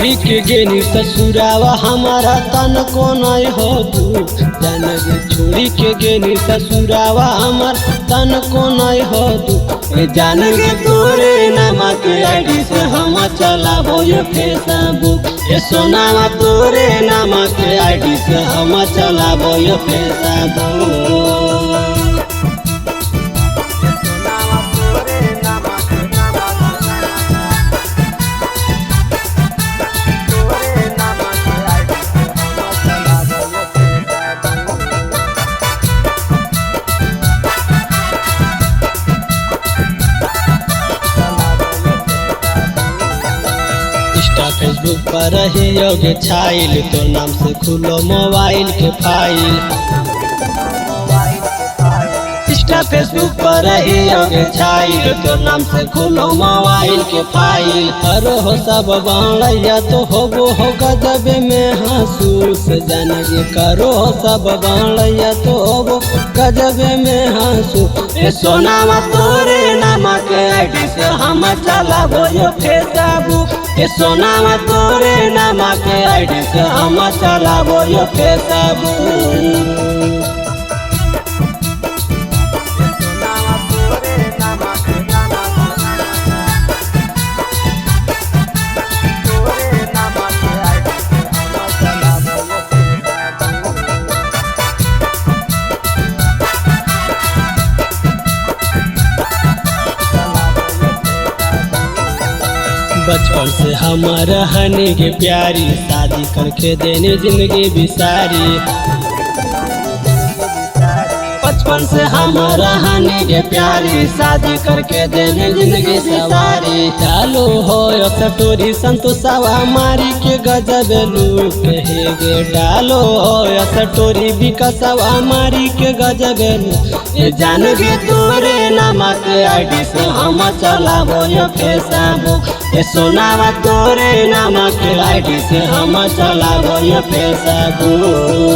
छोड़ी के गेनी ससुरावा हमारा तन को नहीं हो तू जान गे छोड़ी के गेनी ससुरावा हमार तन को नहीं हो तू जान गे तोरे नामा के आईडी से हम चलाबो ये फेसबुक सोनावा तोरे नामा के आईडी से हम चलाबो ये फेसबुक। फेसबुक पर ही योग्य छाइल तो नाम से खुलो मोबाइल के फाइल इंस्टा फेसबुक पर ही योग्य छाइल तो नाम से खुलो मोबाइल के फाइल अरे हो सब बाणैया तो होबो हो गजब में हंसूस जानगे करो सब बाणैया तो होबो गजब में हंसू सोनावा तोरे नामा के आईडी से हम चलाबो यो फेसबुक सोनावा तोरे नामा के आईडी से हम चलाबो यो फेसबुक। बचपन से हमारा हनी के प्यारी शादी करके देने जिंदगी बिसारी बचपन से हमारा हनी के प्यारी शादी करके देने जिंदगी बिसारी चालू हो सटोरी संतोषवा मारी के गजब लूट गे डालो हो सटोरी विकसवा मारी के गजब लूट जान गे तोरे नामा के आईडी से हम चलाबो यो फेसबुक सोनावा तोरे नामा के आईडी से हम चलाबो यो फेसबुक।